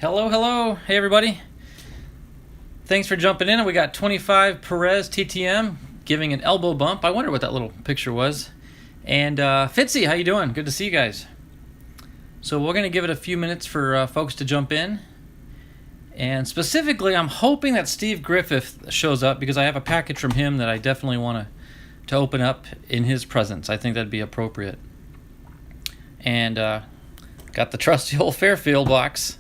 Hello, hello. Hey, everybody. Thanks for jumping in. We got 25 Perez TTM giving an elbow bump. I wonder what that little picture was. And Fitzy, how you doing? Good to see you guys. So we're going to give it a few minutes for folks to jump in. And specifically, I'm hoping that Steve Griffith shows up because I have a package from him that I definitely want to open up in his presence. I think that'd be appropriate. And got the trusty old Fairfield box.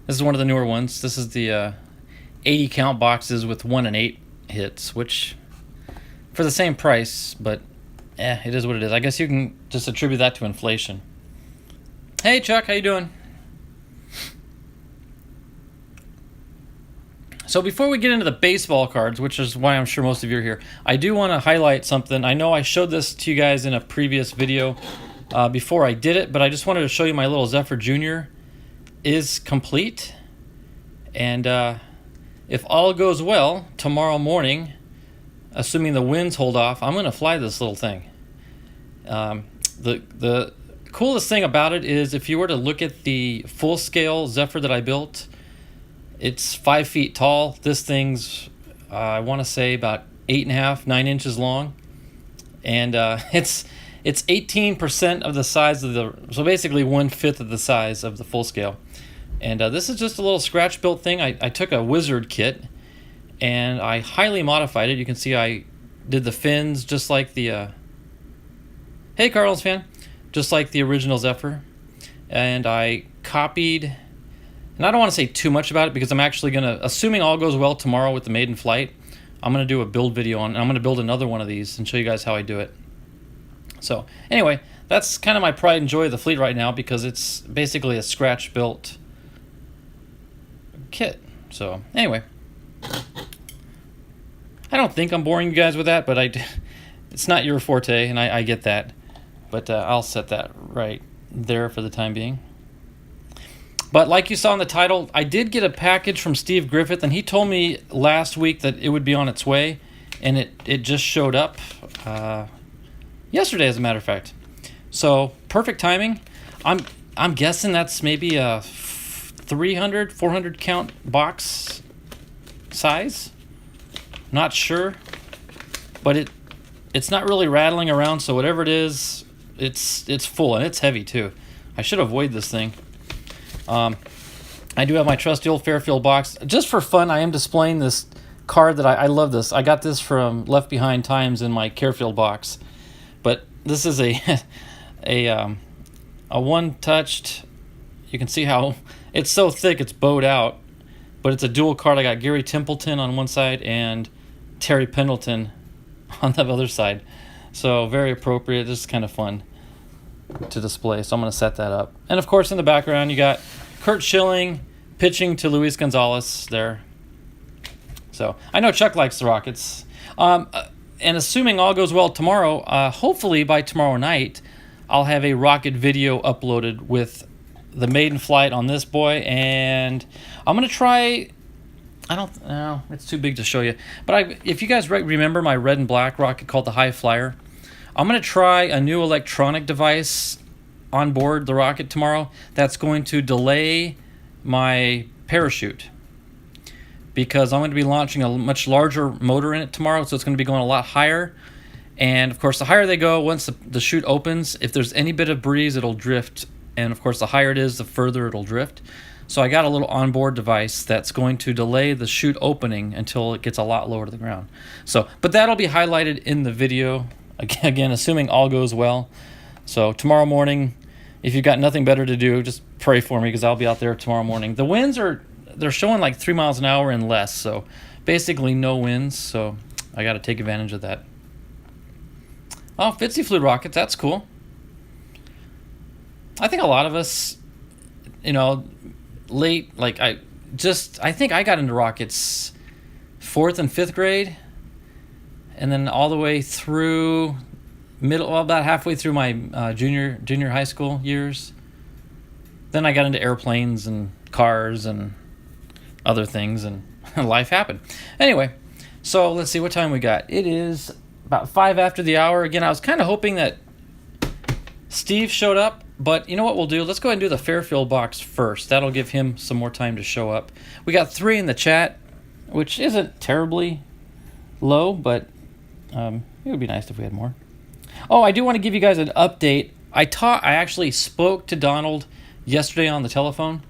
This is one of the newer ones. This is the 80 count boxes with 1 and 8 hits, which for the same price, but it is what it is. I guess you can just attribute that to inflation. Hey Chuck, how you doing? So before we get into the baseball cards, which is why I'm sure most of you are here, I do want to highlight something. I know I showed this to you guys in a previous video before I did it, but I just wanted to show you my little Zephyr Jr. is complete. And if all goes well, tomorrow morning, assuming the winds hold off, I'm going to fly this little thing. The coolest thing about it is if you were to look at the full-scale Zephyr that I built, it's 5 feet tall. This thing's, I want to say, about 8.5, 9 inches long. And it's 18% of the size of the, so basically 1/5 of the size of the full-scale. And this is just a little scratch-built thing. I took a Wizard kit, and I highly modified it. You can see I did the fins just like the... Hey, Cardinals fan! Just like the original Zephyr. And I copied... And I don't want to say too much about it because I'm actually going to... Assuming all goes well tomorrow with the maiden flight, I'm going to do a build video on... I'm going to build another one of these and show you guys how I do it. So, anyway, that's kind of my pride and joy of the fleet right now because it's basically a scratch-built kit. So anyway, I don't think I'm boring you guys with that, but it's not your forte, and I get that. But I'll set that right there for the time being. But like you saw in the title, I did get a package from Steve Griffith, and he told me last week that it would be on its way, and it just showed up yesterday, as a matter of fact. So perfect timing. I'm guessing that's maybe a 300, 400 count box size. Not sure, but it's not really rattling around, so whatever it is, it's full, and it's heavy too. I should avoid this thing. I do have my trusty old Fairfield box. Just for fun, I am displaying this card that I love this. I got this from Left Behind Times in my Carefield box, but this is a one-touched. You can see how it's so thick it's bowed out, but it's a dual card. I got Gary Templeton on one side and Terry Pendleton on the other side. So very appropriate, just kind of fun to display. So I'm going to set that up. And of course in the background you got Kurt Schilling pitching to Luis Gonzalez there. So I know Chuck likes the Rockets. And assuming all goes well tomorrow, hopefully by tomorrow night, I'll have a rocket video uploaded with the maiden flight on this boy, and I'm going to try... I don't know, it's too big to show you. But if you guys remember my red and black rocket called the High Flyer, I'm going to try a new electronic device on board the rocket tomorrow that's going to delay my parachute, because I'm going to be launching a much larger motor in it tomorrow, so it's going to be going a lot higher. And of course, the higher they go, once the chute opens, if there's any bit of breeze, it'll drift. And of course, the higher it is, the further it'll drift. So I got a little onboard device that's going to delay the chute opening until it gets a lot lower to the ground. So, but that'll be highlighted in the video, again, assuming all goes well. So tomorrow morning, if you've got nothing better to do, just pray for me because I'll be out there tomorrow morning. The winds they're showing like 3 miles an hour and less, so basically no winds. So I got to take advantage of that. Oh, Fitzy flew rockets. That's cool. I think a lot of us, late, like I think I got into rockets 4th and 5th grade, and then all the way through about halfway through my junior high school years. Then I got into airplanes and cars and other things, and life happened. Anyway, so let's see what time we got. It is about 5 after the hour. Again, I was kind of hoping that Steve showed up, But you know what we'll do? Let's go ahead and do the Fairfield box first. That'll give him some more time to show up. We got 3 in the chat, which isn't terribly low, but it would be nice if we had more. Oh, I do want to give you guys an update. I actually spoke to Donald yesterday on the telephone,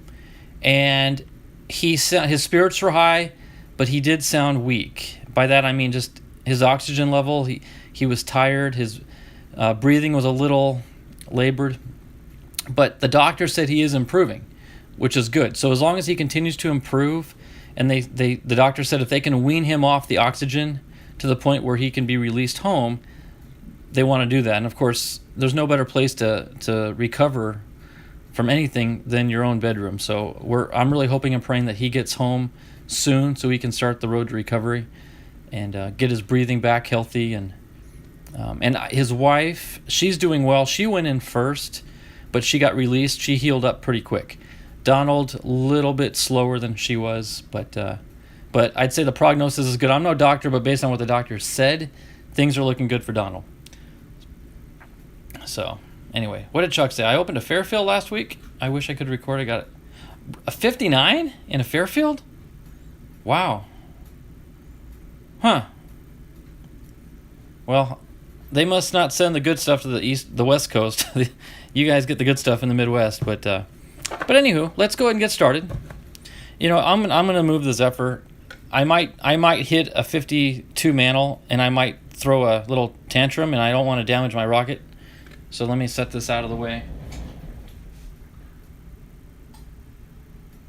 and his spirits were high, but he did sound weak. By that I mean just his oxygen level. He was tired. His breathing was a little labored, but the doctor said he is improving, which is good. So as long as he continues to improve, and the doctor said if they can wean him off the oxygen to the point where he can be released home, they want to do that. And of course, there's no better place to recover from anything than your own bedroom. So I'm really hoping and praying that he gets home soon so he can start the road to recovery and get his breathing back healthy. And his wife, she's doing well. She went in first, but she got released. She healed up pretty quick. Donald, a little bit slower than she was, but I'd say the prognosis is good. I'm no doctor, but based on what the doctor said, things are looking good for Donald. So, anyway, what did Chuck say? I opened a Fairfield last week. I wish I could record. I got a 59 in a Fairfield? Wow. Huh. Well, they must not send the good stuff to the West Coast. You guys get the good stuff in the Midwest, but anywho, let's go ahead and get started. You know, I'm gonna move the Zephyr. I might hit a 52 mantle, and I might throw a little tantrum, and I don't want to damage my rocket. So let me set this out of the way,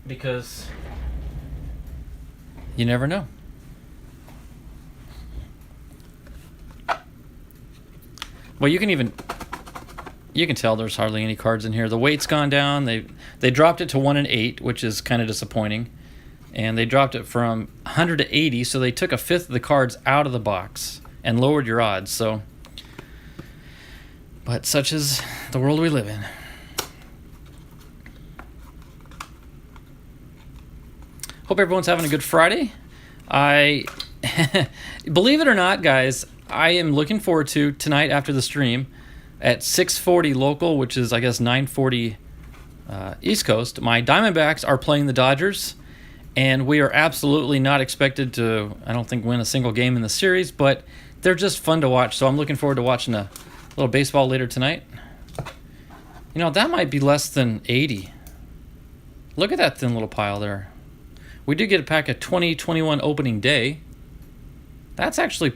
because you never know. Well, you can tell there's hardly any cards in here. The weight's gone down. They dropped it to 1 in 8, which is kind of disappointing. And they dropped it from 100 to 80, so they took a fifth of the cards out of the box and lowered your odds. So, but such is the world we live in. Hope everyone's having a good Friday. Believe it or not, guys, I am looking forward to tonight after the stream at 6:40 local, which is, I guess, 9:40 East Coast. My Diamondbacks are playing the Dodgers, and we are absolutely not expected to, I don't think, win a single game in the series, but they're just fun to watch, so I'm looking forward to watching a little baseball later tonight. You know, that might be less than 80. Look at that thin little pile there. We did get a pack of 2021 opening day. That's actually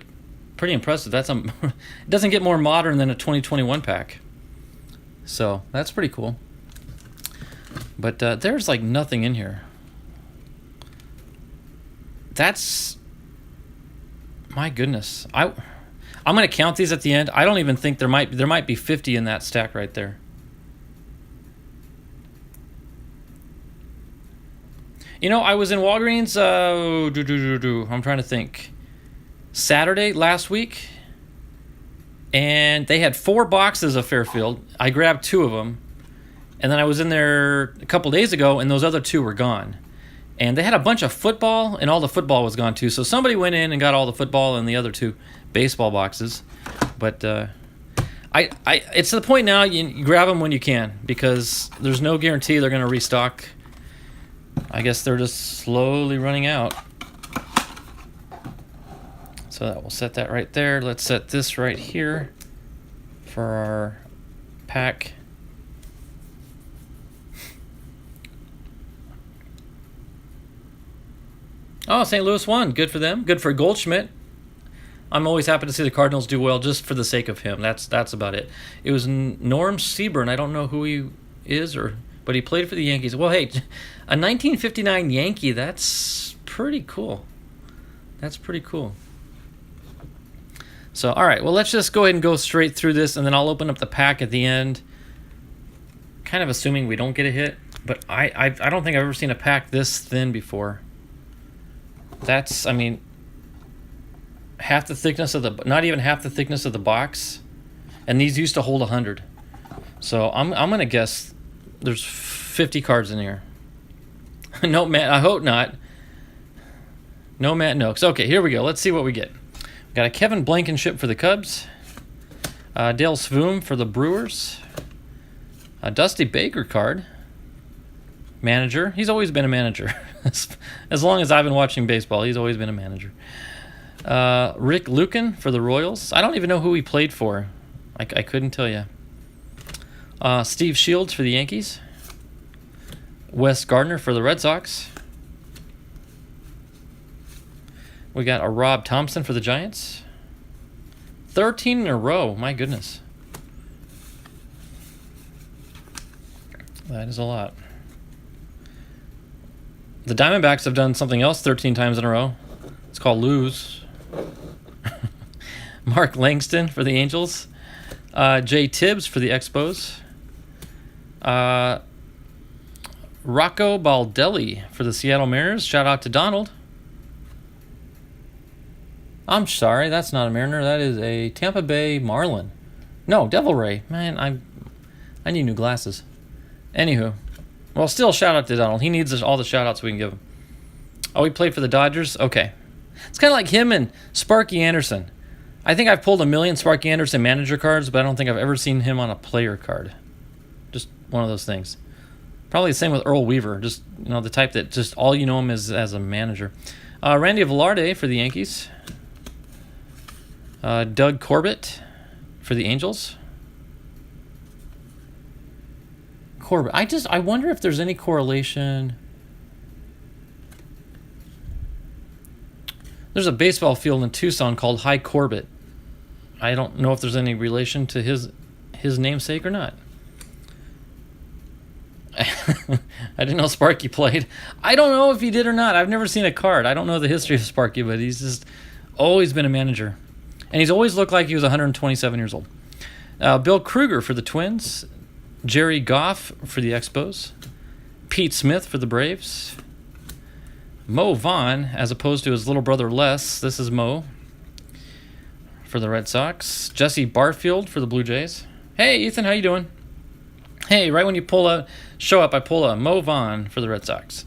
pretty impressive. It doesn't get more modern than a 2021 pack. So that's pretty cool. But there's like nothing in here. That's, my goodness. I'm gonna count these at the end. I don't even think there might be 50 in that stack right there. You know, I was in Walgreens. I'm trying to think. Saturday last week, and they had 4 boxes of Fairfield. I grabbed 2 of them, and then I was in there a couple days ago, and those other 2 were gone. And they had a bunch of football, and all the football was gone too. So somebody went in and got all the football and the other 2 baseball boxes. But it's to the point now you grab them when you can, because there's no guarantee they're going to restock. I guess they're just slowly running out. So that we'll set that right there. Let's set this right here for our pack. Oh, St. Louis won. Good for them. Good for Goldschmidt. I'm always happy to see the Cardinals do well just for the sake of him. That's about it. It was Norm Seaburn. I don't know who he is, but he played for the Yankees. Well, hey, a 1959 Yankee, that's pretty cool. That's pretty cool. So, all right, well, let's just go ahead and go straight through this, and then I'll open up the pack at the end, kind of assuming we don't get a hit. But I don't think I've ever seen a pack this thin before. That's, I mean, half the thickness of not even half the thickness of the box, and these used to hold 100. So I'm gonna guess there's 50 cards in here. No, man, I hope not. No Matt Noakes. Okay, here we go. Let's see what we get. We got a Kevin Blankenship for the Cubs. Dale Svoom for the Brewers. A Dusty Baker card. Manager. He's always been a manager. As long as I've been watching baseball, he's always been a manager. Rick Lucan for the Royals. I don't even know who he played for. I couldn't tell you. Steve Shields for the Yankees. Wes Gardner for the Red Sox. We got a Rob Thompson for the Giants. 13 in a row. My goodness. That is a lot. The Diamondbacks have done something else 13 times in a row. It's called lose. Mark Langston for the Angels. Jay Tibbs for the Expos. Rocco Baldelli for the Seattle Mariners. Shout out to Donald. I'm sorry, that's not a Mariner. That is a Tampa Bay Marlin. No, Devil Ray. Man, I need new glasses. Anywho. Well, still shout out to Donald. He needs all the shout outs we can give him. Oh, he played for the Dodgers? Okay. It's kind of like him and Sparky Anderson. I think I've pulled a million Sparky Anderson manager cards, but I don't think I've ever seen him on a player card. Just one of those things. Probably the same with Earl Weaver. Just, the type that just all you know him is as a manager. Randy Velarde for the Yankees. Doug Corbett for the Angels. Corbett. I wonder if there's any correlation. There's a baseball field in Tucson called High Corbett. I don't know if there's any relation to his namesake or not. I didn't know Sparky played. I don't know if he did or not. I've never seen a card. I don't know the history of Sparky, but he's just always been a manager. And he's always looked like he was 127 years old. Bill Kruger for the Twins. Jerry Goff for the Expos. Pete Smith for the Braves. Mo Vaughn, as opposed to his little brother Les. This is Mo for the Red Sox. Jesse Barfield for the Blue Jays. Hey, Ethan, how you doing? Hey, right when you show up, I pull a Mo Vaughn for the Red Sox.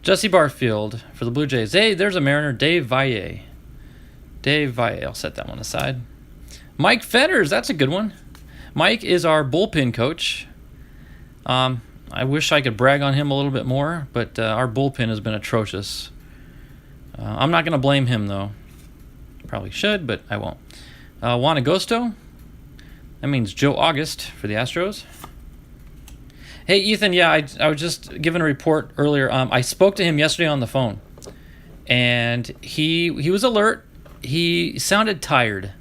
Jesse Barfield for the Blue Jays. Hey, there's a Mariner, Dave Valle. I'll set that one aside. Mike Fetters, that's a good one. Mike is our bullpen coach. I wish I could brag on him a little bit more, but our bullpen has been atrocious. I'm not going to blame him, though. Probably should, but I won't. Juan Agosto. That means Joe August for the Astros. Hey, Ethan, yeah, I was just giving a report earlier. I spoke to him yesterday on the phone, and he was alert. He sounded tired.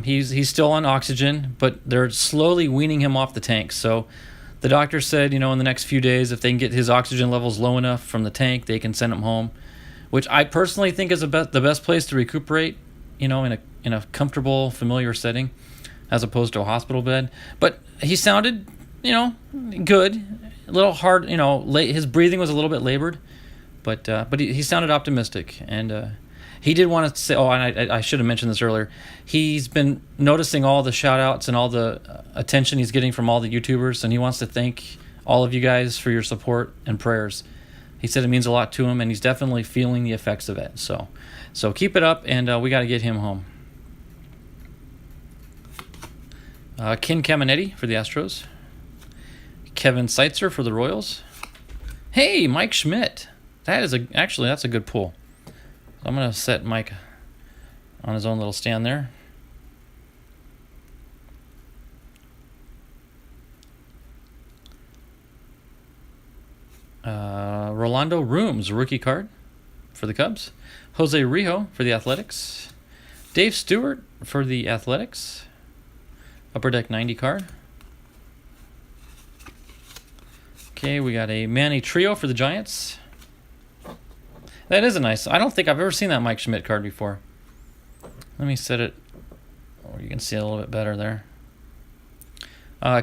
He's still on oxygen, but they're slowly weaning him off the tank. So the doctor said, in the next few days, if they can get his oxygen levels low enough from the tank, they can send him home, which I personally think is the best place to recuperate, in a comfortable, familiar setting, as opposed to a hospital bed. But he sounded, good, a little hard, his breathing was a little bit labored, but he sounded optimistic, and he did want to say, and I should have mentioned this earlier, he's been noticing all the shout-outs and all the attention he's getting from all the YouTubers, and he wants to thank all of you guys for your support and prayers. He said it means a lot to him, and he's definitely feeling the effects of it. So keep it up, and we got to get him home. Ken Caminetti for the Astros. Kevin Seitzer for the Royals. Hey, Mike Schmidt. That's a good pull. I'm going to set Mike on his own little stand there. Rolando Rooms, rookie card for the Cubs. Jose Rijo for the Athletics. Dave Stewart for the Athletics. Upper Deck 90 card. Okay, we got a Manny Trio for the Giants. That is a nice. I don't think I've ever seen that Mike Schmidt card before. Let me set it. Oh, you can see it a little bit better there.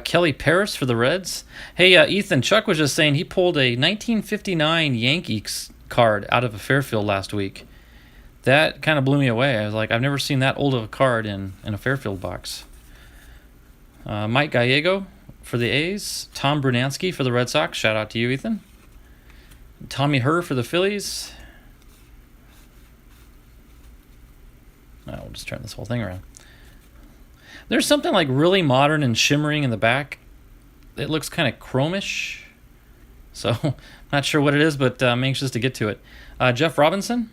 Kelly Paris for the Reds. Hey, Ethan, Chuck was just saying he pulled a 1959 Yankees card out of a Fairfield last week. That kind of blew me away. I was like, I've never seen that old of a card in a Fairfield box. Mike Gallego for the A's. Tom Brunansky for the Red Sox. Shout out to you, Ethan. Tommy Herr for the Phillies. We'll just turn this whole thing around. There's something like really modern and shimmering in the back. it looks kind of chromish. So, not sure what it is, but I'm anxious to get to it. Jeff Robinson.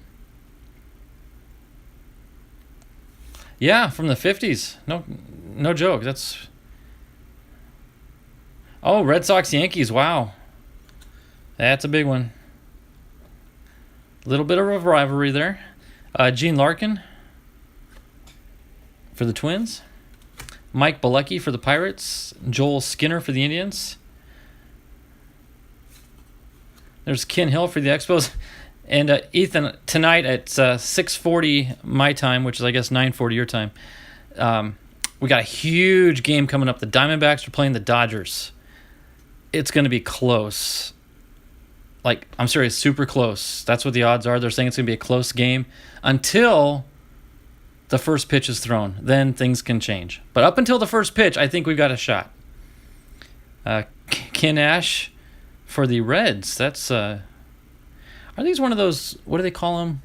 Yeah, from the 50s. No joke. That's... Oh, Red Sox Yankees. Wow. That's a big one. A little bit of a rivalry there. Gene Larkin for the Twins. Mike Bilecki for the Pirates. Joel Skinner for the Indians. There's Ken Hill for the Expos. And Ethan, tonight at 6:40 my time, which is, I guess, 9:40 your time, we got a huge game coming up. The Diamondbacks are playing the Dodgers. It's going to be close. Like, I'm serious, super close. That's what the odds are. They're saying it's going to be a close game until the first pitch is thrown. Then things can change. But up until the first pitch, I think we've got a shot. Ken Ash for the Reds. That's... Are these one of those, what do they call them?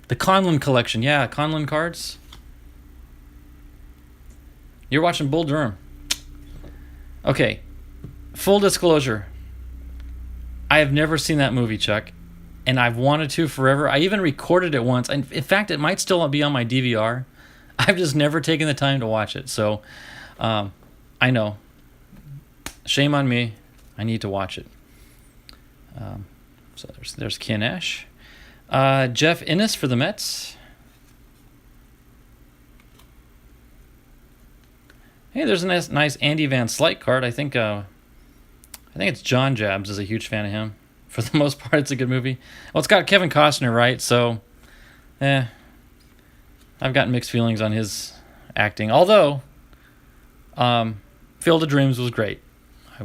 The Conlon collection. Yeah, Conlon cards. You're watching Bull Durham. Okay. Full disclosure. I have never seen that movie, Chuck. And I've wanted to forever. I even recorded it once. And in fact, it might still be on my DVR. I've just never taken the time to watch it. So, I know. Shame on me. I need to watch it. So there's Ken Ash. Jeff Innes for the Mets. Hey, there's a nice Andy Van Slyke card. I think it's John Jabs is a huge fan of him. For the most part, it's a good movie. Well, it's got Kevin Costner, right? So, I've got mixed feelings on his acting. Although, Field of Dreams was great.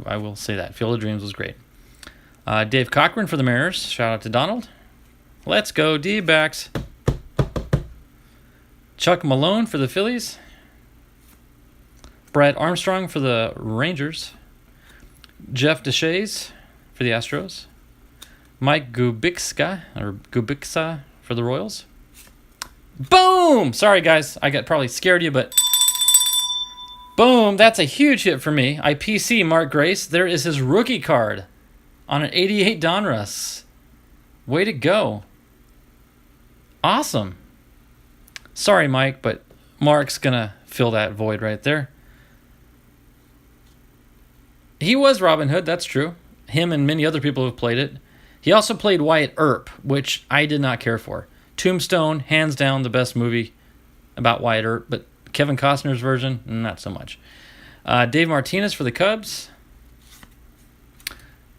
I will say that. Field of Dreams was great. Dave Cochran for the Mariners. Shout out to Donald. Let's go D-backs. Chuck Malone for the Phillies. Brad Armstrong for the Rangers. Jeff Deshays for the Astros. Mike Gubicza for the Royals. Boom! Sorry, guys. I got probably scared you, but... Boom! That's a huge hit for me. I PC Mark Grace. There is his rookie card on an 88 Donruss. Way to go. Awesome. Sorry, Mike, but Mark's going to fill that void right there. He was Robin Hood, that's true. Him and many other people have played it. He also played Wyatt Earp, which I did not care for. Tombstone, hands down the best movie about Wyatt Earp, but Kevin Costner's version, not so much. Dave Martinez for the Cubs.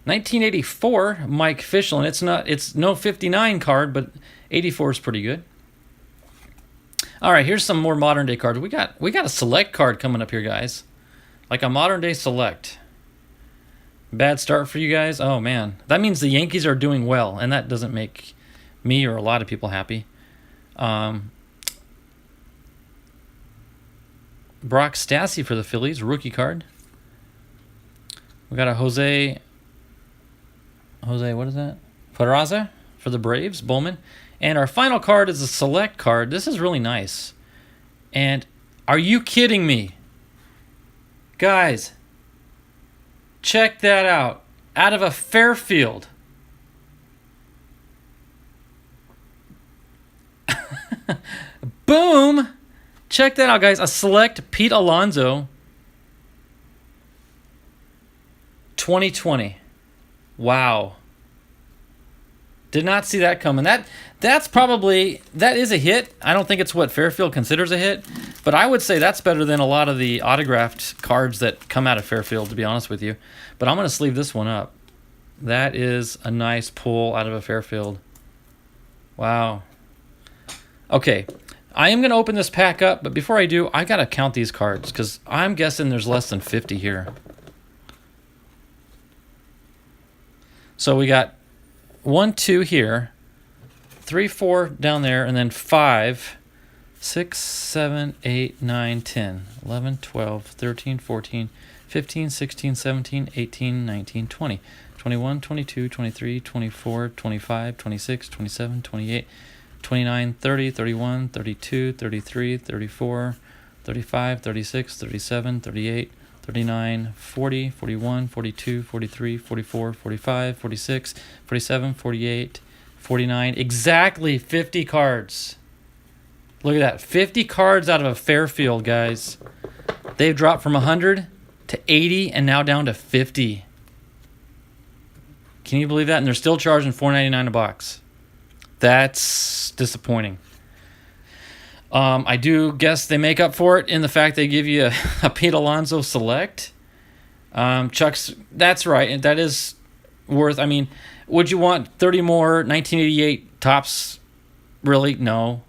1984, Mike Fischel, and it's no 59 card, but 84 is pretty good. All right, here's some more modern day cards. We got a select card coming up here, guys. Like a modern day select. Bad start for you guys? Oh, man. That means the Yankees are doing well, and that doesn't make me or a lot of people happy. Brock Stassi for the Phillies, rookie card. We got a Jose, what is that? Peralta for the Braves, Bowman. And our final card is a select card. This is really nice. And are you kidding me? Guys, check that out. Out of a Fairfield. Boom! Check that out, guys. A select Pete Alonso 2020. Wow. Did not see that coming. That is a hit. I don't think it's what Fairfield considers a hit, but I would say that's better than a lot of the autographed cards that come out of Fairfield, to be honest with you. But I'm going to sleeve this one up. That is a nice pull out of a Fairfield. Wow. Okay. I am going to open this pack up, but before I do, I got to count these cards because I'm guessing there's less than 50 here. So we got 1, 2 here, 3, 4 down there, and then 5, 6, 7, 8, 9, 10, 11, 12, 13, 14, 15, 16, 17, 18, 19, 20, 21, 22, 23, 24, 25, 26, 27, 28, 29, 30, 31, 32, 33, 34, 35, 36, 37, 38, 39, 40, 41, 42, 43, 44, 45, 46, 47, 48, 49. Exactly 50 cards. Look at that. 50 cards out of a Fairfield, guys. They've dropped from 100 to 80 and now down to 50. Can you believe that? And they're still charging $4.99 a box. That's disappointing. I do guess they make up for it in the fact they give you a Pete Alonso Select. Chuck's, that's right. And that is worth, I mean, would you want 30 more 1988 tops? Really? No.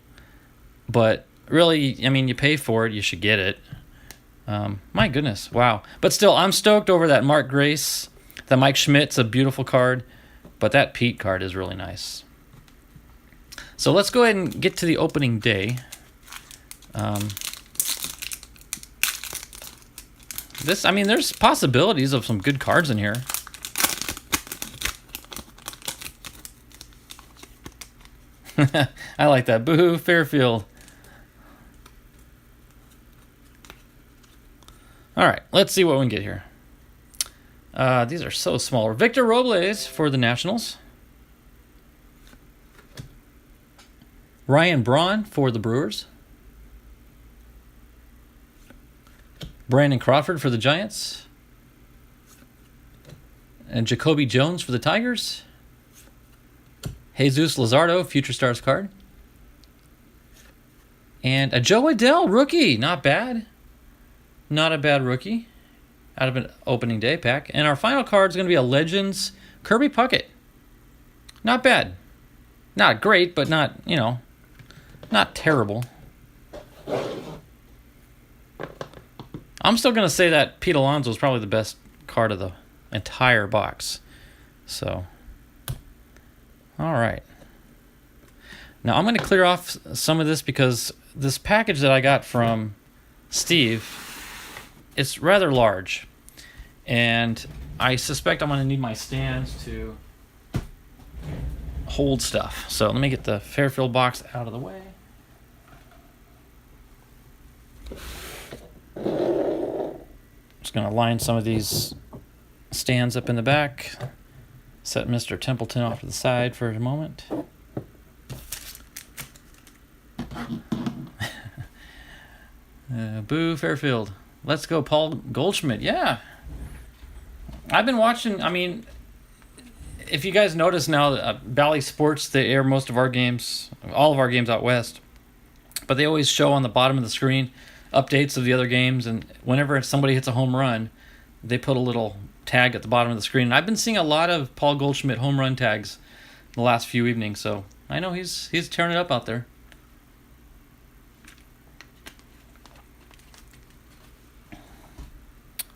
But really, I mean, you pay for it, you should get it. My goodness, wow. But still, I'm stoked over that Mark Grace. The Mike Schmidt's a beautiful card, but that Pete card is really nice. So let's go ahead and get to the opening day. I mean, there's possibilities of some good cards in here. I like that. Boo-hoo, Fairfield. All right, let's see what we can get here. These are so small. Victor Robles for the Nationals. Ryan Braun for the Brewers. Brandon Crawford for the Giants. And Jacoby Jones for the Tigers. Jesus Luzardo, Future Stars card. And a Joe Adell rookie. Not bad. Not a bad rookie out of an opening day pack. And our final card is going to be a Legends Kirby Puckett. Not bad. Not great, but not, you know, not terrible. I'm still going to say that Pete Alonso is probably the best card of the entire box. So, all right. Now I'm going to clear off some of this because this package that I got from Steve, it's rather large. And I suspect I'm going to need my stands to hold stuff. So let me get the Fairfield box out of the way. Just going to line some of these stands up in the back. Set Mr. Templeton off to the side for a moment. Boo, Fairfield. Let's go, Paul Goldschmidt. Yeah. I've been watching, I mean, if you guys notice now, Bally Sports, they air most of our games, all of our games out west. But they always show on the bottom of the screen updates of the other games, and whenever somebody hits a home run, they put a little tag at the bottom of the screen. And I've been seeing a lot of Paul Goldschmidt home run tags the last few evenings, so I know he's tearing it up out there.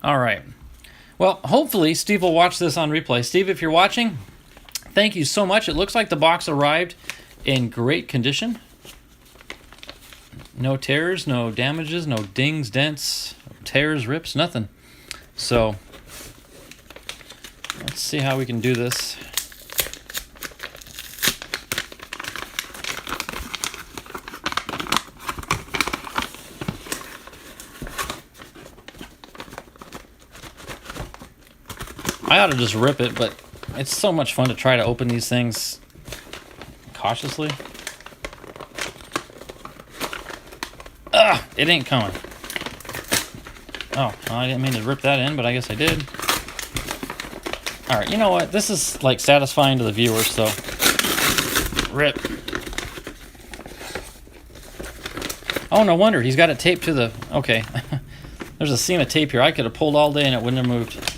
All right. Well, hopefully Steve will watch this on replay. Steve, if you're watching, thank you so much. It looks like the box arrived in great condition. No tears, no damages, no dings, dents, tears, rips, nothing. So, let's see how we can do this. I ought to just rip it, but it's so much fun to try to open these things cautiously. It ain't coming. Oh, I didn't mean to rip that in, but I guess I did. Alright, you know what? This is like satisfying to the viewers, so rip. Oh, no wonder. He's got it taped to the... Okay. There's a seam of tape here. I could have pulled all day and it wouldn't have moved.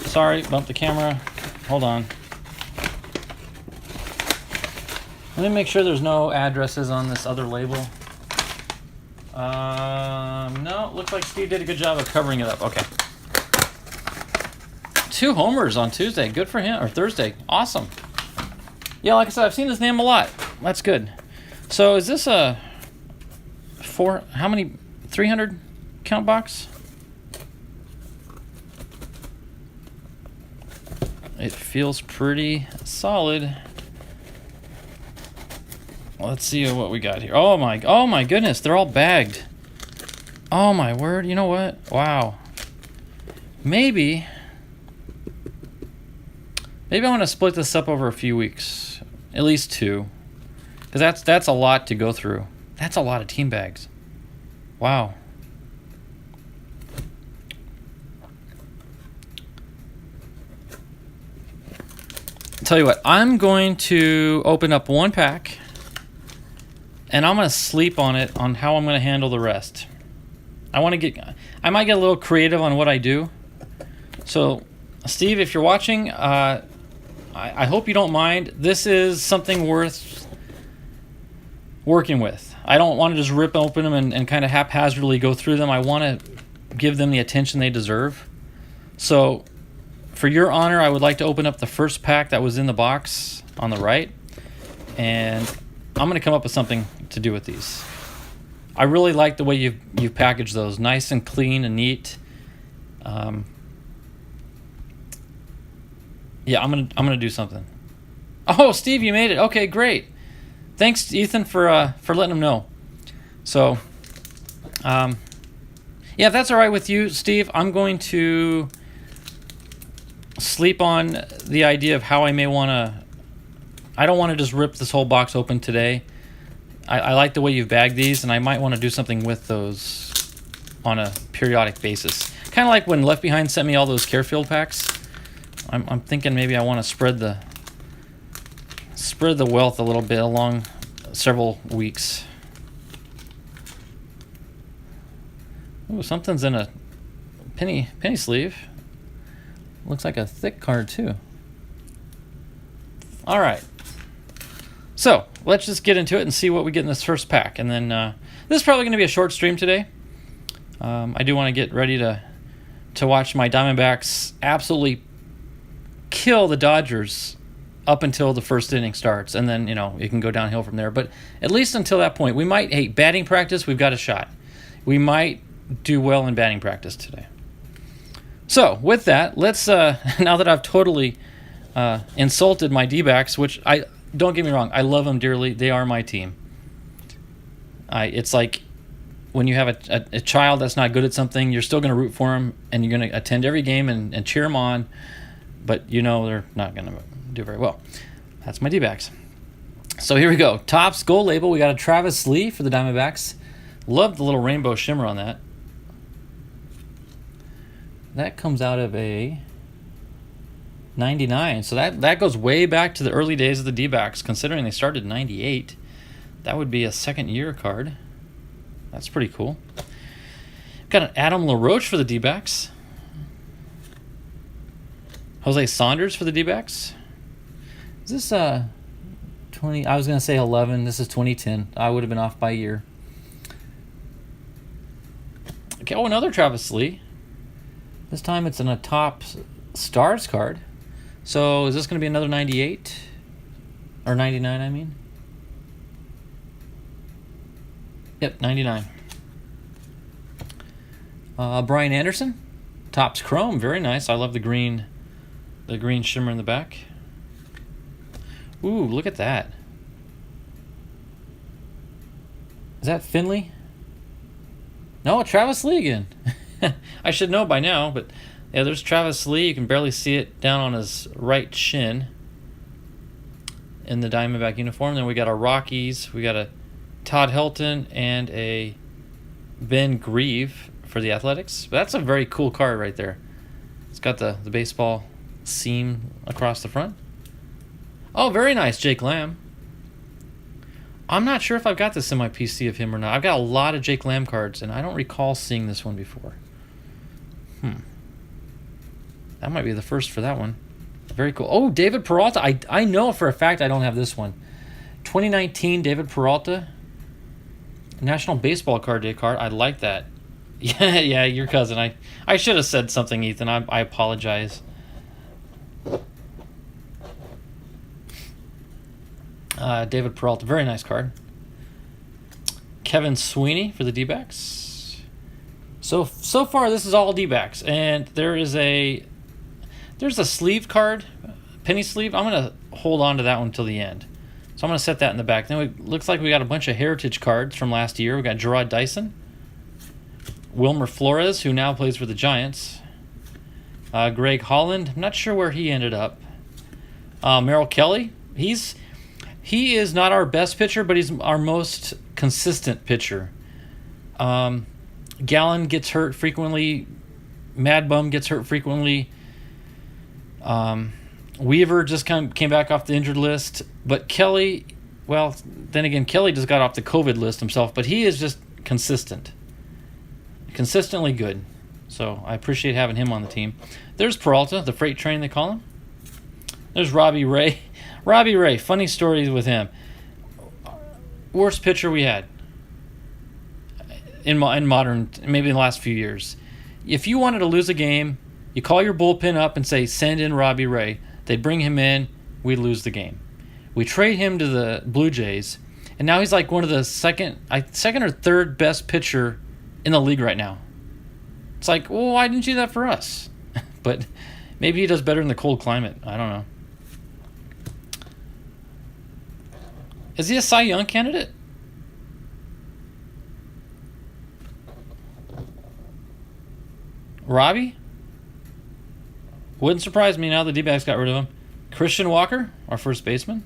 Sorry, bumped the camera. Hold on. Let me make sure there's no addresses on this other label. No, looks like Steve did a good job of covering it up. Okay. 2 homers on Tuesday. Good for him. Or Thursday. Awesome. Yeah, like I said, I've seen his name a lot. That's good. So is this a how many? 300 count box? It feels pretty solid. Let's see what we got here. Oh my goodness, they're all bagged. Oh my word, you know what? Wow. Maybe I want to split this up over a few weeks. At least 2. Because that's a lot to go through. That's a lot of team bags. Wow. Tell you what, I'm going to open up 1 pack and I'm going to sleep on it on how I'm going to handle the rest. I might get a little creative on what I do. So, Steve, if you're watching, I hope you don't mind. This is something worth working with. I don't want to just rip open them and kind of haphazardly go through them. I want to give them the attention they deserve. So, for your honor, I would like to open up the first pack that was in the box on the right. And I'm going to come up with something to do with these. I really like the way you've packaged those. Nice and clean and neat. Yeah, I'm gonna do something. Oh, Steve, you made it. Okay, great. Thanks, Ethan, for letting him know. So, yeah, if that's all right with you, Steve, I'm going to sleep on the idea of how I may want to. I don't want to just rip this whole box open today. I like the way you've bagged these, and I might want to do something with those on a periodic basis. Kind of like when Left Behind sent me all those Fairfield packs. I'm thinking maybe I want to spread the wealth a little bit along several weeks. Ooh, something's in a penny sleeve. Looks like a thick card too. All right. So let's just get into it and see what we get in this first pack. And then this is probably going to be a short stream today. I do want to get ready to watch my Diamondbacks absolutely kill the Dodgers up until the first inning starts. And then, it can go downhill from there. But at least until that point, we might, batting practice, we've got a shot. We might do well in batting practice today. So with that, let's, now that I've totally insulted my D-backs, which don't get me wrong, I love them dearly. They are my team. It's like when you have a child that's not good at something, you're still going to root for them, and you're going to attend every game and cheer them on, but they're not going to do very well. That's my D-backs. So here we go. Topps Gold Label. We got a Travis Lee for the Diamondbacks. Love the little rainbow shimmer on that. That comes out of a 99. So that goes way back to the early days of the D-backs, considering they started in 98. That would be a second-year card. That's pretty cool. Got an Adam LaRoche for the D-backs. Jose Saunders for the D-backs. Is this 20? I was going to say 11. This is 2010. I would have been off by a year. Okay, another Travis Lee. This time it's in a Topps Stars card. So is this going to be another 98? Or 99, I mean? Yep, 99. Brian Anderson. Topps Chrome. Very nice. I love the green shimmer in the back. Ooh, look at that. Is that Finley? No, Travis Lee again. I should know by now, but yeah, there's Travis Lee. You can barely see it down on his right shin in the Diamondback uniform. Then we got a Rockies. We got a Todd Helton and a Ben Grieve for the Athletics. That's a very cool card right there. It's got the baseball seam across the front. Oh, very nice, Jake Lamb. I'm not sure if I've got this in my PC of him or not. I've got a lot of Jake Lamb cards, and I don't recall seeing this one before. That might be the first for that one. Very cool. Oh, David Peralta. I know for a fact I don't have this one. 2019 David Peralta. National Baseball Card Day card. I like that. Yeah, your cousin. I should have said something, Ethan. I apologize. David Peralta. Very nice card. Kevin Sweeney for the D-backs. So far, this is all D-backs. And there's a sleeve card, penny sleeve. I'm going to hold on to that one until the end. So I'm going to set that in the back. Then it looks like we got a bunch of heritage cards from last year. We got Gerard Dyson. Wilmer Flores, who now plays for the Giants. Greg Holland, I'm not sure where he ended up. Merrill Kelly, he is not our best pitcher, but he's our most consistent pitcher. Gallen gets hurt frequently. Mad Bum gets hurt frequently. Weaver just came back off the injured list. But Kelly, well, then again, Kelly just got off the COVID list himself, but he is just consistent. Consistently good. So I appreciate having him on the team. There's Peralta, the freight train they call him. There's Robbie Ray. Robbie Ray, funny stories with him. Worst pitcher we had in modern, maybe in the last few years. If you wanted to lose a game, you call your bullpen up and say, send in Robbie Ray. They'd bring him in, we'd lose the game. We trade him to the Blue Jays, and now he's like one of the second or third best pitcher in the league right now. It's like, well, why didn't you do that for us? But maybe he does better in the cold climate. I don't know. Is he a Cy Young candidate? Robbie? Wouldn't surprise me now the D-backs got rid of him. Christian Walker, our first baseman.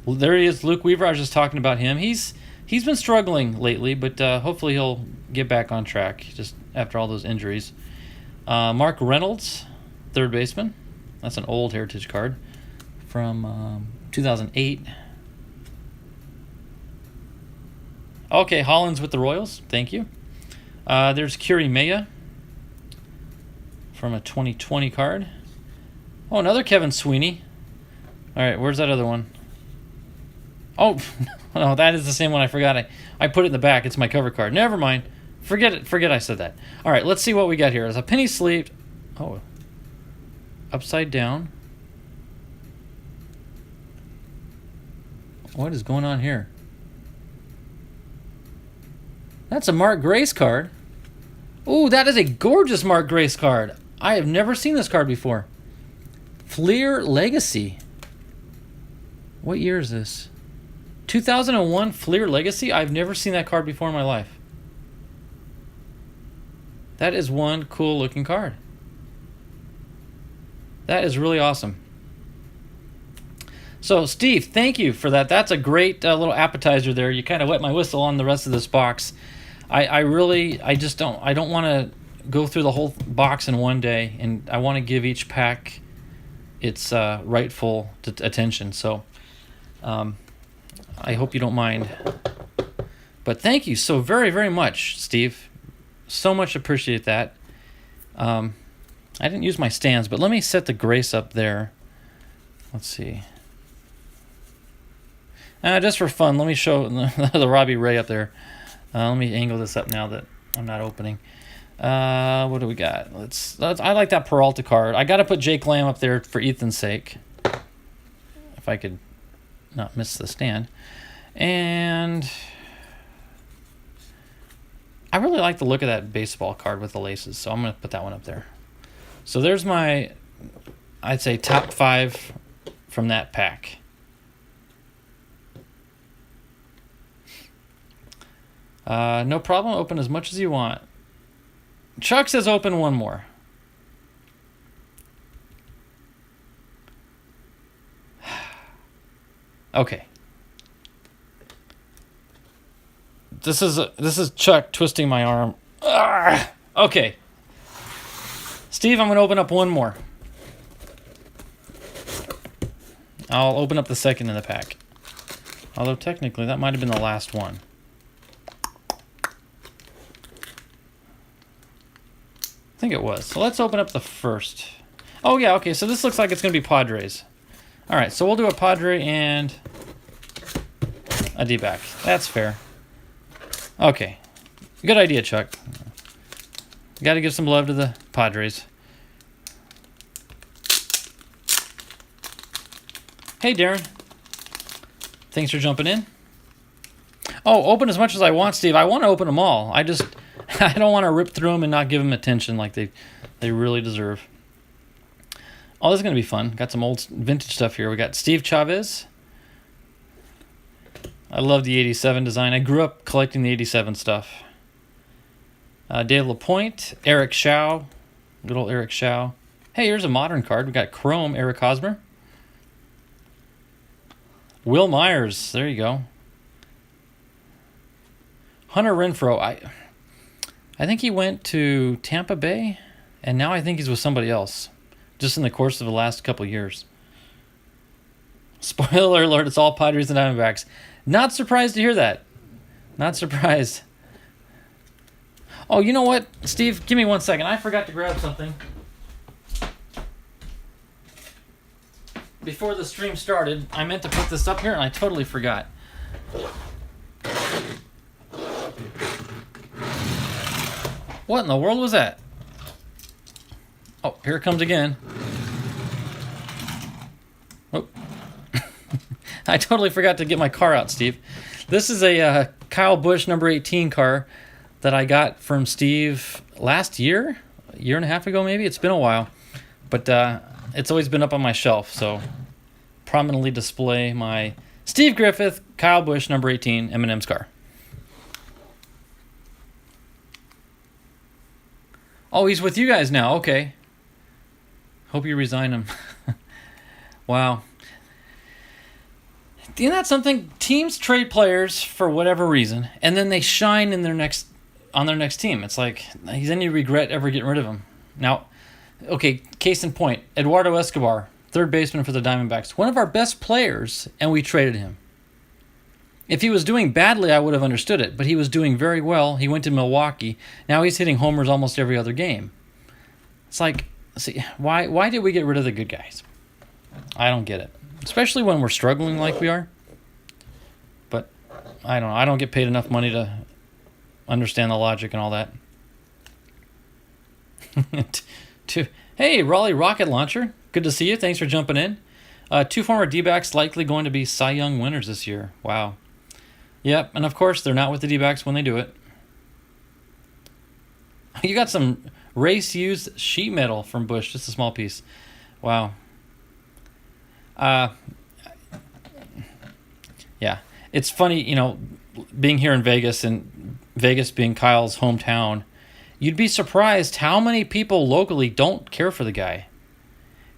There he is, Luke Weaver. I was just talking about him. He's been struggling lately, but hopefully he'll get back on track just after all those injuries. Mark Reynolds, third baseman. That's an old Heritage card from 2008. Okay, Hollins with the Royals. Thank you. There's Curie Maya from a 2020 card. Oh, another Kevin Sweeney. All right, where's that other one? Oh, no, that is the same one. I forgot. I put it in the back. It's my cover card. Never mind. Forget it. Forget I said that. All right, let's see what we got here. There's a penny sleeve. Oh, upside down. What is going on here? That's a Mark Grace card. Ooh, that is a gorgeous Mark Grace card. I have never seen this card before. Fleer Legacy. What year is this? 2001 Fleer Legacy? I've never seen that card before in my life. That is one cool looking card. That is really awesome. So, Steve, thank you for that. That's a great little appetizer there. You kind of wet my whistle on the rest of this box. I don't want to go through the whole box in one day, and I want to give each pack its rightful attention. So, I hope you don't mind. But thank you so very, very much, Steve. So much appreciate that. I didn't use my stands, but let me set the Grace up there. Let's see. Just for fun, let me show the Robbie Ray up there. Let me angle this up now that I'm not opening. What do we got? Let's. I like that Peralta card. I got to put Jake Lamb up there for Ethan's sake. If I could not miss the stand. And I really like the look of that baseball card with the laces, so I'm going to put that one up there. So there's my, I'd say, top 5 from that pack. No problem. Open as much as you want. Chuck says open one more. Okay. This is Chuck twisting my arm. Okay. Steve, I'm going to open up one more. I'll open up the second in the pack. Although technically that might have been the last one. I think it was. So let's open up the first. Oh yeah, okay, so this looks like it's going to be Padres. Alright, so we'll do a Padre and a D-back. That's fair. Okay. Good idea, Chuck. Got to give some love to the Padres. Hey, Darren. Thanks for jumping in. Oh, open as much as I want, Steve. I want to open them all. I don't want to rip through them and not give them attention like they really deserve. Oh, this is going to be fun. Got some old vintage stuff here. We got Steve Chavez. I love the 87 design. I grew up collecting the 87 stuff. Dave LaPointe, Eric Shaw, good old Eric Shaw. Hey, here's a modern card. We got Chrome, Eric Hosmer. Will Myers, there you go. Hunter Renfroe, I think he went to Tampa Bay, and now I think he's with somebody else, just in the course of the last couple years. Spoiler alert, it's all Padres and Diamondbacks. Not surprised to hear that. Not surprised. Oh, you know what, Steve? Give me 1 second. I forgot to grab something. Before the stream started, I meant to put this up here, and I totally forgot. What in the world was that? Oh, here it comes again. Oh. I totally forgot to get my car out, Steve. This is a Kyle Busch number 18 car that I got from Steve last year, a year and a half ago maybe. It's been a while, but it's always been up on my shelf, so prominently display my Steve Griffith Kyle Busch number 18 M&M's car. Oh, he's with you guys now. Okay. Hope you resign him. Wow. Isn't that something? Teams trade players for whatever reason, and then they shine in on their next team. It's like, then you regret ever getting rid of him. Now, okay, case in point, Eduardo Escobar, third baseman for the Diamondbacks, one of our best players, and we traded him. If he was doing badly, I would have understood it, but he was doing very well. He went to Milwaukee. Now he's hitting homers almost every other game. It's like, see, why did we get rid of the good guys? I don't get it. Especially when we're struggling like we are. But I don't know. I don't get paid enough money to understand the logic and all that. Hey, Raleigh Rocket Launcher. Good to see you. Thanks for jumping in. 2 former D-backs likely going to be Cy Young winners this year. Wow. Yep, and of course, they're not with the D-backs when they do it. You got some race-used sheet metal from Busch, just a small piece. Wow. Yeah, it's funny, being here in Vegas and Vegas being Kyle's hometown, you'd be surprised how many people locally don't care for the guy.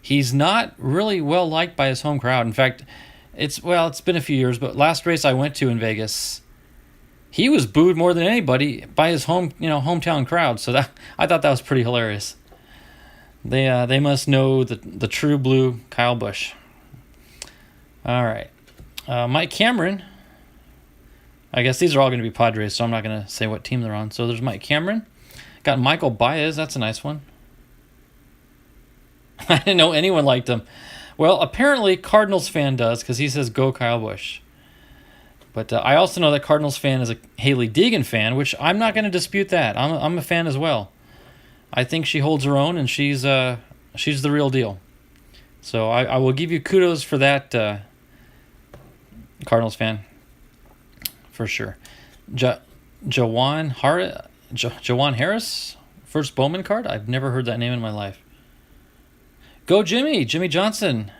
He's not really well liked by his home crowd. In fact, it's been a few years, but last race I went to in Vegas, he was booed more than anybody by his hometown crowd. So I thought that was pretty hilarious. They must know the true blue Kyle Busch. All right. Mike Cameron. I guess these are all going to be Padres, so I'm not going to say what team they're on. So there's Mike Cameron. Got Michael Baez. That's a nice one. I didn't know anyone liked him. Well, apparently Cardinals fan does, because he says, go Kyle Busch. But I also know that Cardinals fan is a Haley Deegan fan, which I'm not going to dispute that. I'm a fan as well. I think she holds her own, and she's the real deal. So I will give you kudos for that, Cardinals fan, for sure. Jawan Harris, first Bowman card? I've never heard that name in my life. Go Jimmy Johnson.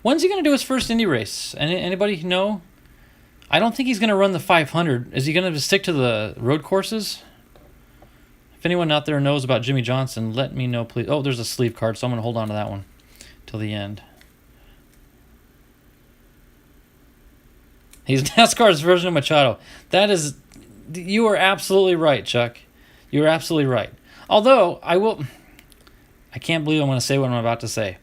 When's he going to do his first Indy race? Anybody know? I don't think he's going to run the 500. Is he going to stick to the road courses? If anyone out there knows about Jimmy Johnson, let me know, please. Oh, there's a sleeve card, so I'm going to hold on to that one till the end. He's NASCAR's version of Machado. You are absolutely right, Chuck. You're absolutely right. Although, I can't believe I'm going to say what I'm about to say.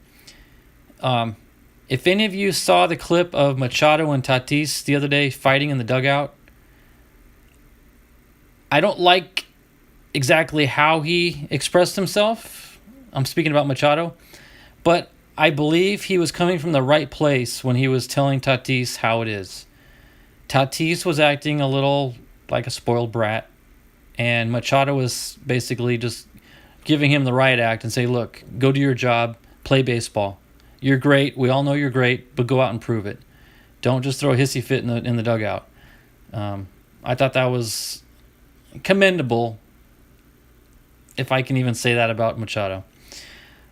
If any of you saw the clip of Machado and Tatis the other day fighting in the dugout, I don't like exactly how he expressed himself. I'm speaking about Machado. But I believe he was coming from the right place when he was telling Tatis how it is. Tatis was acting a little like a spoiled brat, and Machado was basically just giving him the right act and say, look, go do your job, play baseball. You're great. We all know you're great, but go out and prove it. Don't just throw a hissy fit in the dugout. I thought that was commendable, if I can even say that about Machado.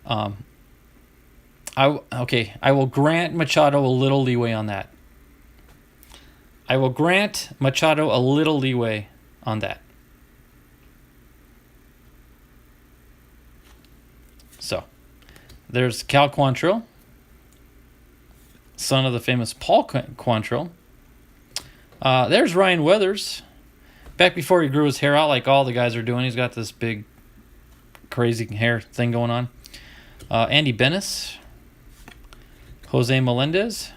I will grant Machado a little leeway on that. So there's Cal Quantrill, son of the famous Paul Quantrill. There's Ryan Weathers. Back before he grew his hair out like all the guys are doing. He's got this big, crazy hair thing going on. Andy Benes. Jose Melendez.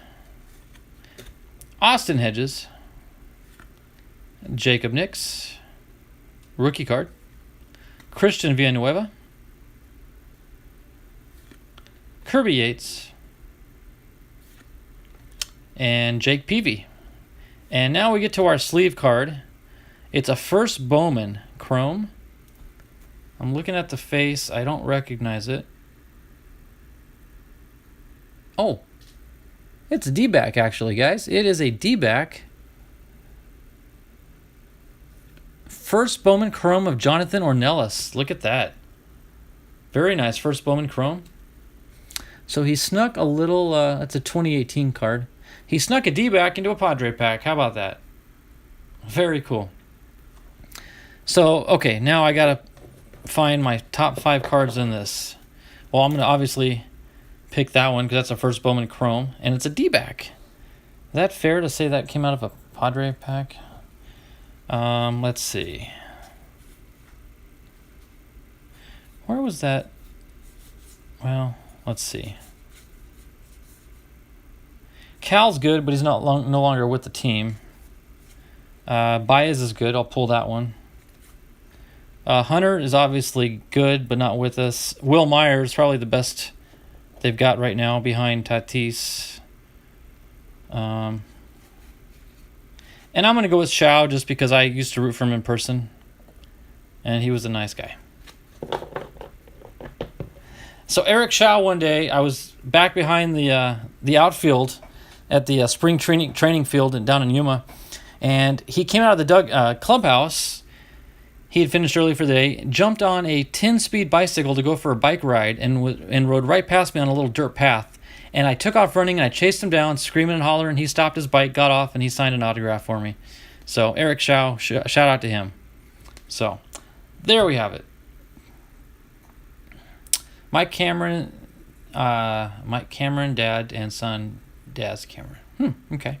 Austin Hedges. Jacob Nix. Rookie card. Christian Villanueva. Kirby Yates. And Jake Peavy. And now we get to our sleeve card. It's a first Bowman Chrome. I'm looking at the face. I don't recognize it. Oh. It's a D-back, actually, guys. It is a D-back. First Bowman Chrome of Jonathan Ornelas. Look at that. Very nice. First Bowman Chrome. So he snuck a little... that's a 2018 card. He snuck a D-back into a Padre pack. How about that? Very cool. So, okay, now I got to find my top 5 cards in this. Well, I'm going to obviously pick that one because that's a first Bowman Chrome, and it's a D-back. Is that fair to say that came out of a Padre pack? Let's see. Where was that? Well, let's see. Cal's good, but he's no longer with the team. Baez is good. I'll pull that one. Hunter is obviously good, but not with us. Will Myers, probably the best they've got right now behind Tatis. And I'm going to go with Shao just because I used to root for him in person. And he was a nice guy. So Eric Shao, one day, I was back behind the outfield at the spring training field down in Yuma. And he came out of the clubhouse. He had finished early for the day, jumped on a 10-speed bicycle to go for a bike ride, and rode right past me on a little dirt path. And I took off running, and I chased him down, screaming and hollering. He stopped his bike, got off, and he signed an autograph for me. So Eric Shao, shout out to him. So there we have it. Mike Cameron, dad and son, Daz Cameron. Okay.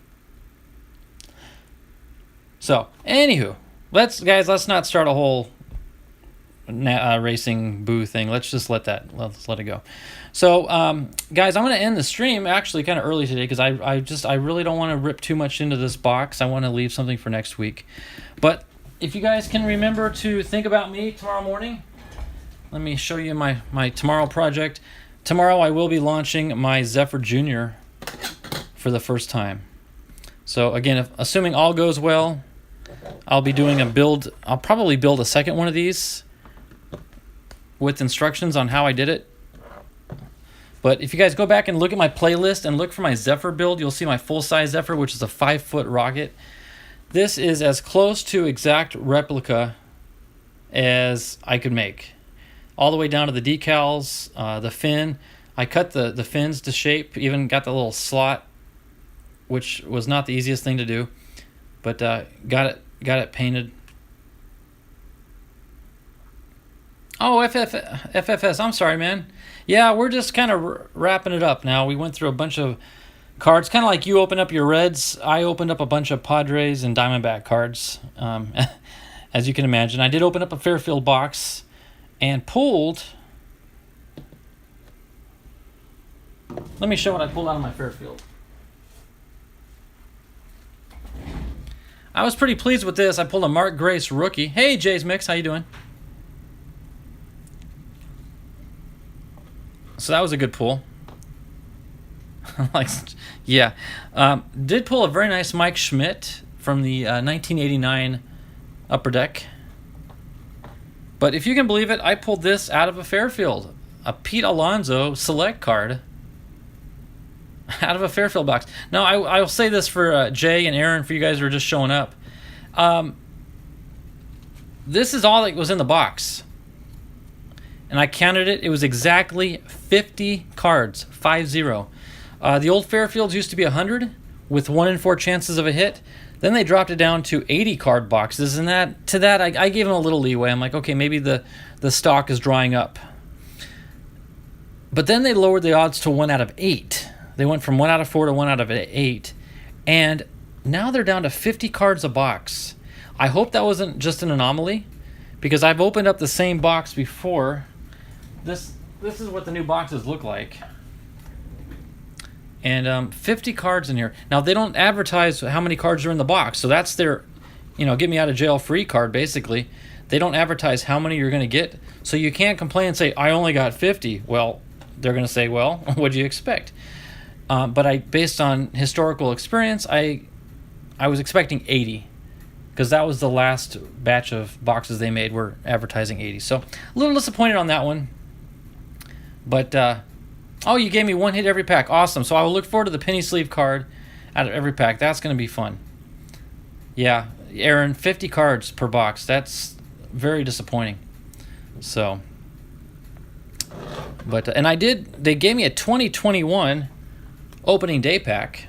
So, anywho, let's not start a whole racing boo thing. Let's just let it go. So, guys, I'm going to end the stream actually kind of early today because I really don't want to rip too much into this box. I want to leave something for next week. But if you guys can remember to think about me tomorrow morning, let me show you my tomorrow project. Tomorrow I will be launching my Zephyr Jr. for the first time. So again, assuming all goes well, I'll be doing a build. I'll probably build a second one of these with instructions on how I did it. But if you guys go back and look at my playlist and look for my Zephyr build, you'll see my full-size Zephyr, which is a 5-foot rocket. This is as close to exact replica as I could make. All the way down to the decals, the fin. I cut the fins to shape, even got the little slot, which was not the easiest thing to do, but got it painted. Oh, FFS, I'm sorry, man. Yeah, we're just kind of wrapping it up now. We went through a bunch of cards, kind of like you opened up your Reds. I opened up a bunch of Padres and Diamondback cards, as you can imagine. I did open up a Fairfield box and pulled... Let me show what I pulled out of my Fairfield. I was pretty pleased with this. I pulled a Mark Grace rookie. Hey, Jay's Mix, how you doing? So that was a good pull. Yeah. Did pull a very nice Mike Schmidt from the 1989 Upper Deck. But if you can believe it, I pulled this out of a Fairfield. A Pete Alonso select card out of a Fairfield box. Now, I will say this for Jay and Aaron, for you guys who are just showing up. This is all that was in the box. And I counted it. It was exactly 50 cards, 50. The old Fairfields used to be 100 with 1 in 4 chances of a hit. Then they dropped it down to 80 card boxes, and I gave them a little leeway. I'm like, okay, maybe the stock is drying up. But then they lowered the odds to 1 out of 8. They went from 1 out of 4 to 1 out of 8. And now they're down to 50 cards a box. I hope that wasn't just an anomaly, because I've opened up the same box before. This is what the new boxes look like. And 50 cards in here. Now, they don't advertise how many cards are in the box, so that's their, get me out of jail free card, basically. They don't advertise how many you're going to get, so you can't complain and say, I only got 50. Well, they're going to say, well, what do you expect? But based on historical experience, I was expecting 80, because that was the last batch of boxes they made were advertising 80. So, a little disappointed on that one. But, oh, you gave me 1 hit every pack. Awesome. So I will look forward to the penny sleeve card out of every pack. That's going to be fun. Yeah, Aaron, 50 cards per box. That's very disappointing. So, but, and they gave me a 2021 opening day pack.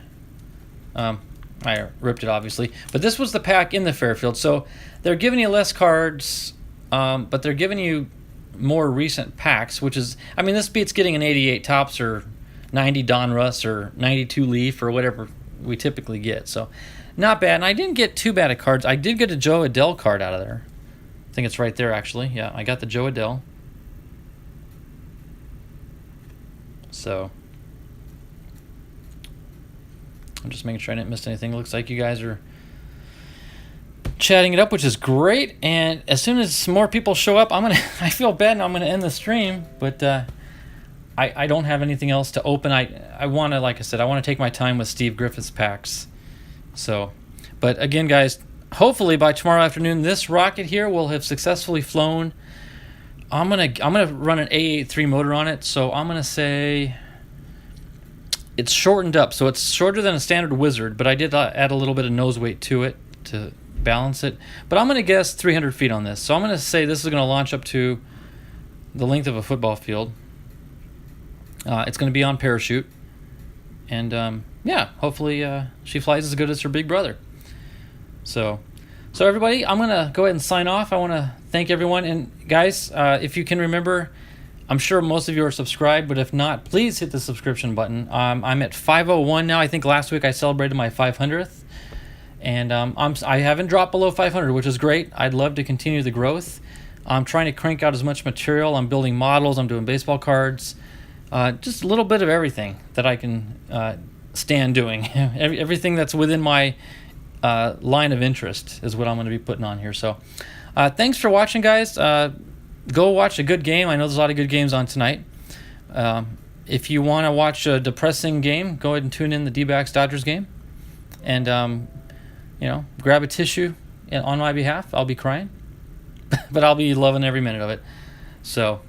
I ripped it, obviously. But this was the pack in the Fairfield. So they're giving you less cards, but they're giving you more recent packs, which is, this beats getting an 88 Topps or 90 Donruss or 92 Leaf or whatever we typically get. So not bad. And I didn't get too bad of cards. I did get a Joe Adell card out of there. I think it's right there, actually. Yeah, I got the Joe Adell. So I'm just making sure I didn't miss anything. It looks like you guys are chatting it up, which is great. And as soon as more people show up, I feel bad and I'm gonna end the stream, but I don't have anything else to open. I want to, like I said, I want to take my time with Steve Griffith's packs. So, but again, guys, hopefully by tomorrow afternoon, this rocket here will have successfully flown. I'm gonna run an A83 motor on it, so I'm gonna say it's shortened up, so it's shorter than a standard Wizard, but I did add a little bit of nose weight to it to balance it. But I'm going to guess 300 feet on this. So I'm going to say this is going to launch up to the length of a football field. It's going to be on parachute. And yeah, hopefully she flies as good as her big brother. So everybody, I'm going to go ahead and sign off. I want to thank everyone. And guys, if you can remember, I'm sure most of you are subscribed, but if not, please hit the subscription button. I'm at 501 now. I think last week I celebrated my 500th. And I haven't dropped below 500, which is great. I'd love to continue the growth. I'm trying to crank out as much material. I'm building models. I'm doing baseball cards. Just a little bit of everything that I can stand doing. Everything that's within my line of interest is what I'm going to be putting on here. So thanks for watching, guys. Go watch a good game. I know there's a lot of good games on tonight. If you want to watch a depressing game, go ahead and tune in the D-backs-Dodgers game. And grab a tissue on my behalf. I'll be crying, but I'll be loving every minute of it. So,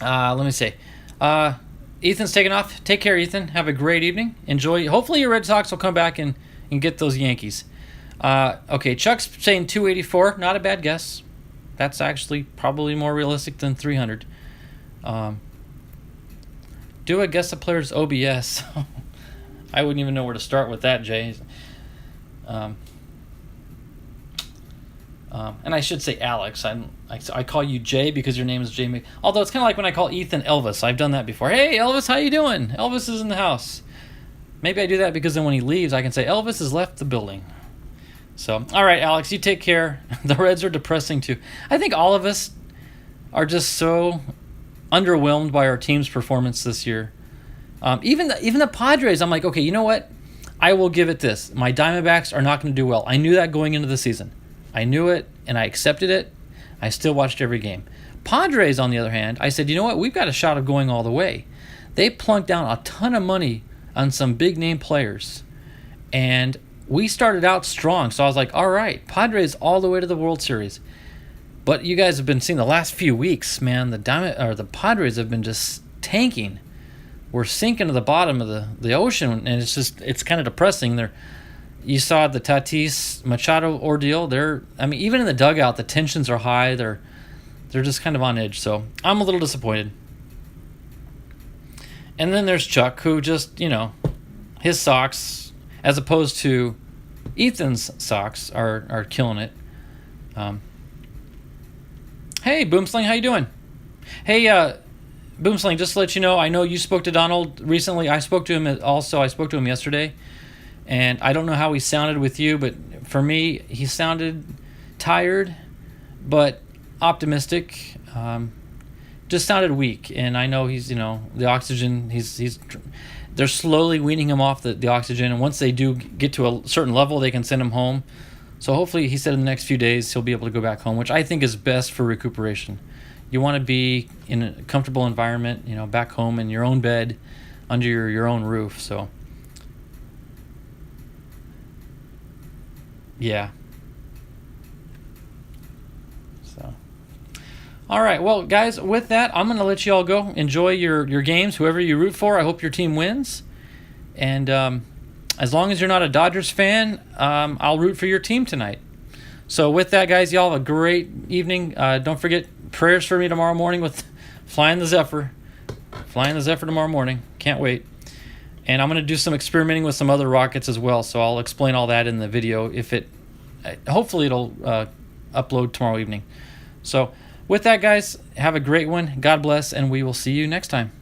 let me see. Ethan's taking off. Take care, Ethan. Have a great evening. Enjoy. Hopefully your Red Sox will come back and get those Yankees. Okay, Chuck's saying 284. Not a bad guess. That's actually probably more realistic than 300. Do I guess the player's OBS? I wouldn't even know where to start with that, Jay. And I should say Alex. I call you Jay because your name is Jay. Although it's kind of like when I call Ethan Elvis. I've done that before. Hey, Elvis, how you doing? Elvis is in the house. Maybe I do that because then when he leaves, I can say Elvis has left the building. So, all right, Alex, you take care. The Reds are depressing too. I think all of us are just so underwhelmed by our team's performance this year. Even the Padres, I'm like, okay, you know what? I will give it this. My Diamondbacks are not going to do well. I knew that going into the season. I knew it, and I accepted it. I still watched every game. Padres, on the other hand, I said, you know what? We've got a shot of going all the way. They plunked down a ton of money on some big-name players, and we started out strong. So I was like, all right, Padres all the way to the World Series. But you guys have been seeing the last few weeks, man. The Padres have been just tanking. We're sinking to the bottom of the ocean, and it's kind of depressing. You saw the Tatis Machado ordeal. Even in the dugout, the tensions are high. They're just kind of on edge. So I'm a little disappointed. And then there's Chuck, who just, his socks, as opposed to Ethan's socks, are killing it. Hey, Boomsling, how you doing? Hey, Boomsling, just to let you know, I know you spoke to Donald recently. I spoke to him also. I spoke to him yesterday. And I don't know how he sounded with you, but for me, he sounded tired, but optimistic. Just sounded weak. And I know he's, the oxygen, they're slowly weaning him off the oxygen. And once they do get to a certain level, they can send him home. So hopefully, he said in the next few days, he'll be able to go back home, which I think is best for recuperation. You want to be in a comfortable environment, back home in your own bed, under your own roof. So, yeah. So, all right. Well, guys, with that, I'm going to let you all go. Enjoy your games, whoever you root for. I hope your team wins. And as long as you're not a Dodgers fan, I'll root for your team tonight. So with that, guys, y'all have a great evening. Don't forget, prayers for me tomorrow morning with Flying the Zephyr. Flying the Zephyr tomorrow morning. Can't wait. And I'm going to do some experimenting with some other rockets as well, so I'll explain all that in the video. Hopefully it'll upload tomorrow evening. So with that, guys, have a great one. God bless, and we will see you next time.